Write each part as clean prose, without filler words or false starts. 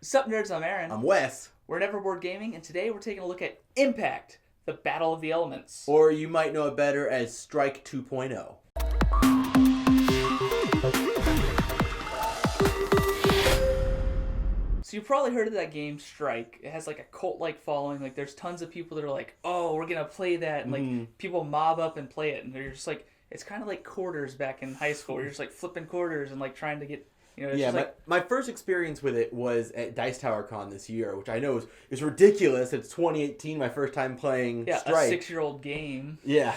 Sup nerds, I'm Aaron. I'm Wes. We're Never Board Gaming, and today we're taking a look at Impact, the Battle of the Elements. Or you might know it better as Strike 2.0. So you've probably heard of that game, Strike. It has like a cult-like following. Like there's tons of people that are like, oh, we're going to play that. And like people mob up and play it. And they're just like, it's kind of like quarters back in high school. You're just like flipping quarters and like trying to get... My first experience with it was at Dice Tower Con this year, which I know is ridiculous. It's 2018, my first time playing Strike. A 6-year-old game. Yeah.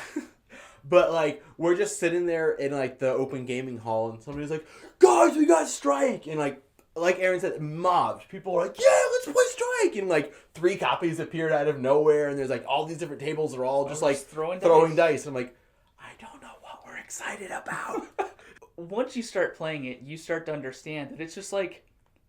But, like, we're just sitting there in, like, the open gaming hall, and somebody's like, guys, we got Strike! And, like Aaron said, mobs. People are like, yeah, let's play Strike! And, like, 3 copies appeared out of nowhere, and there's, like, all these different tables are all just, like, throwing dice. And I'm like, I don't know what we're excited about. Once you start playing it, you start to understand that it's just like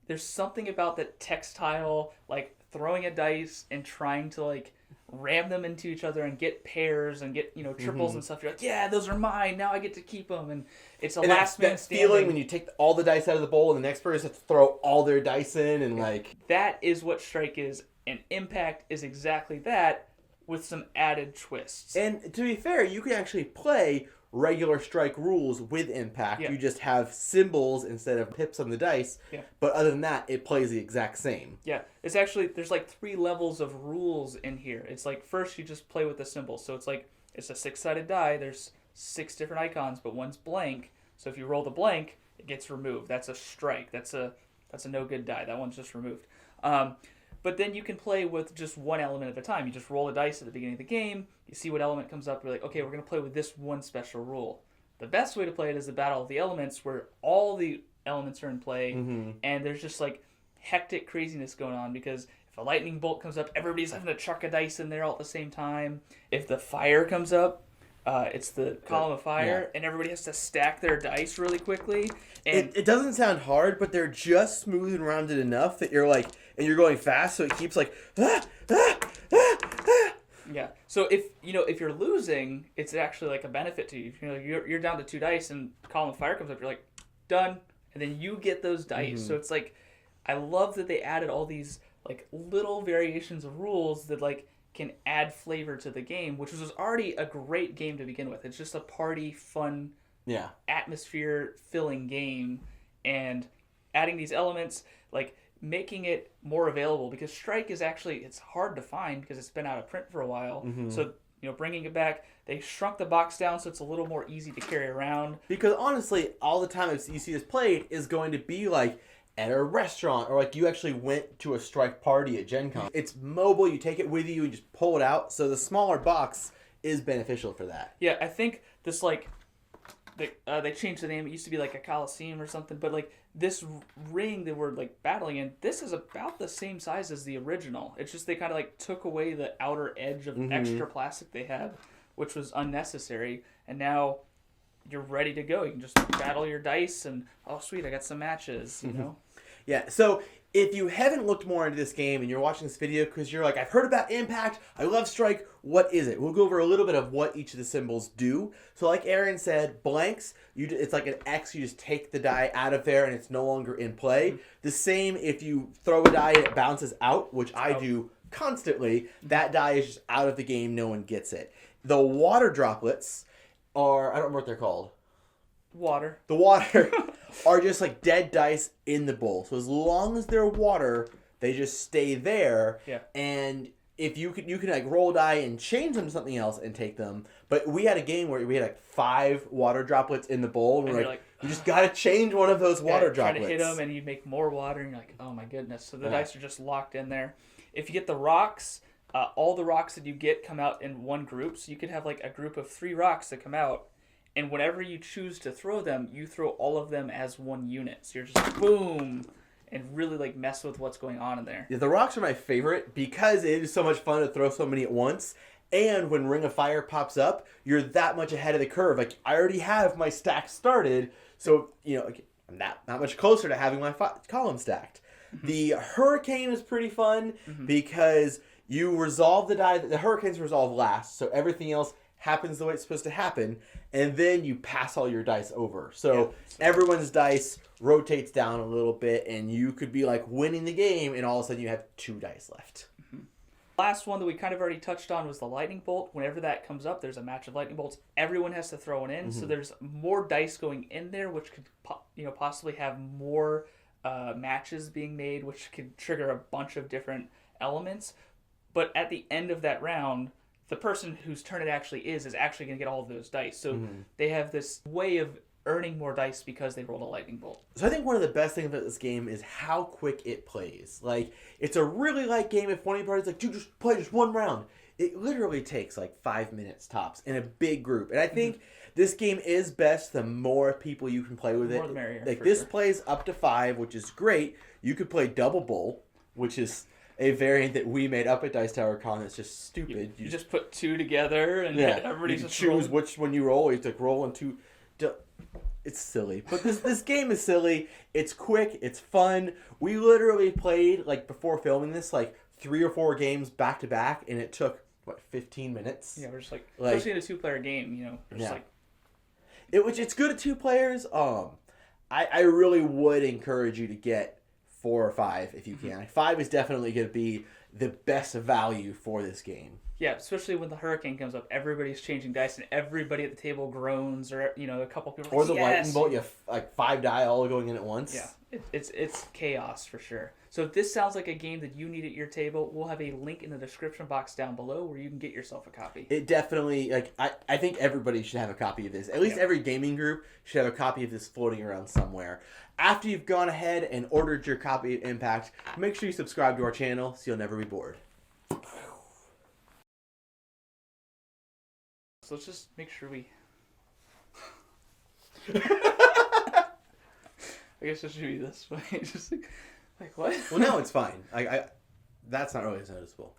there's something about that textile, like throwing a dice and trying to like ram them into each other and get pairs and get triples and stuff. You're like, yeah, those are mine. Now I get to keep them, and it's a last man standing. Feeling when you take all the dice out of the bowl and the next person has to throw all their dice in and like that is what Strike is, and Impact is exactly that with some added twists. And to be fair, you can actually play regular Strike rules with Impact. Yeah. You just have symbols instead of pips on the dice. Yeah. But other than that, it plays the exact same. Yeah. It's actually, there's like 3 levels of rules in here. It's like, first you just play with the symbols. So it's like, it's a 6-sided die. There's 6 different icons, but one's blank. So if you roll the blank, it gets removed. That's a strike. That's a no good die. That one's just removed. But then you can play with just one element at a time. You just roll the dice at the beginning of the game. You see what element comes up. You're like, okay, we're going to play with this one special rule. The best way to play it is the Battle of the Elements, where all the elements are in play, and there's just like hectic craziness going on, because if a lightning bolt comes up, everybody's having to chuck a dice in there all at the same time. If the fire comes up, it's the column of fire, and everybody has to stack their dice really quickly. And it doesn't sound hard, but they're just smooth and rounded enough that you're like, and you're going fast, so it keeps like, Yeah. So if you're losing, it's actually like a benefit to you. You're down to 2 dice, and column of fire comes up. You're like, done, and then you get those dice. So it's like, I love that they added all these like little variations of rules that like can add flavor to the game, which was already a great game to begin with. It's just a party, fun, atmosphere-filling game, and adding these elements, like making it more available, because Strike is actually, it's hard to find because it's been out of print for a while. So, bringing it back, they shrunk the box down so it's a little more easy to carry around. Because honestly, all the time you see this played is going to be like at a restaurant, or like you actually went to a Strike party at Gen Con. It's mobile, you take it with you and just pull it out, so the smaller box is beneficial for that. Yeah, I think this like, they changed the name. It used to be like a Coliseum or something, but like this ring that we're like battling in, this is about the same size as the original. It's just they kind of like took away the outer edge of extra plastic they had, which was unnecessary, and now you're ready to go. You can just battle your dice, and oh sweet, I got some matches, Yeah, so if you haven't looked more into this game and you're watching this video because you're like, I've heard about Impact, I love Strike, what is it? We'll go over a little bit of what each of the symbols do. So like Aaron said, blanks, it's like an X, you just take the die out of there and it's no longer in play. The same if you throw a die and it bounces out, which I do constantly, that die is just out of the game, no one gets it. The water droplets are, I don't remember what they're called. Water. The water are just like dead dice in the bowl. So as long as they're water, they just stay there. Yeah. And if you can like roll die and change them to something else and take them. But we had a game where we had like 5 water droplets in the bowl, and we're like, you just gotta change one of those water droplets. Try to hit them, and you make more water, and you're like, oh my goodness. So the dice are just locked in there. If you get the rocks, all the rocks that you get come out in one group. So you could have like a group of 3 rocks that come out. And whenever you choose to throw them, you throw all of them as one unit. So you're just boom, and really like mess with what's going on in there. Yeah, the rocks are my favorite because it is so much fun to throw so many at once. And when Ring of Fire pops up, you're that much ahead of the curve. Like, I already have my stack started, so I'm not much closer to having my column stacked. The Hurricane is pretty fun because you resolve the die. The Hurricanes resolve last, so everything else happens the way it's supposed to happen, and then you pass all your dice over. So everyone's dice rotates down a little bit, and you could be like winning the game, and all of a sudden you have 2 dice left. Last one that we kind of already touched on was the lightning bolt. Whenever that comes up, there's a match of lightning bolts. Everyone has to throw it in, so there's more dice going in there, which could possibly have more matches being made, which could trigger a bunch of different elements. But at the end of that round, the person whose turn it actually is actually going to get all of those dice. So they have this way of earning more dice because they rolled a lightning bolt. So I think one of the best things about this game is how quick it plays. Like, it's a really light game if one of your party's like, dude, just play just one round. It literally takes like 5 minutes tops in a big group. And I think this game is best the more people you can play with The it. more the merrier, Like, for this sure. plays up to 5, which is great. You could play double bowl, which is a variant that we made up at Dice Tower Con that's just stupid. You just put 2 together, and everybody's you just choose rolling. which one you roll. You have to roll into. It's silly, but this game is silly. It's quick. It's fun. We literally played like before filming this like 3 or 4 games back to back, and it took what 15 minutes. Yeah, we're just like especially in a 2-player game, we're just like it's good at 2 players. I really would encourage you to get 4 or 5 if you can. 5 is definitely going to be the best value for this game. Yeah, especially when the hurricane comes up, everybody's changing dice, and everybody at the table groans, or a couple people. Or like, the yes! lightning bolt, you have like 5 die all going in at once. Yeah, it's chaos for sure. So if this sounds like a game that you need at your table, we'll have a link in the description box down below where you can get yourself a copy. It definitely I think everybody should have a copy of this. At least every gaming group should have a copy of this floating around somewhere. After you've gone ahead and ordered your copy of Impact, make sure you subscribe to our channel so you'll never be bored. So let's just make sure we... I guess it should be this way. Just like what? Well, no, it's fine. That's not really as noticeable.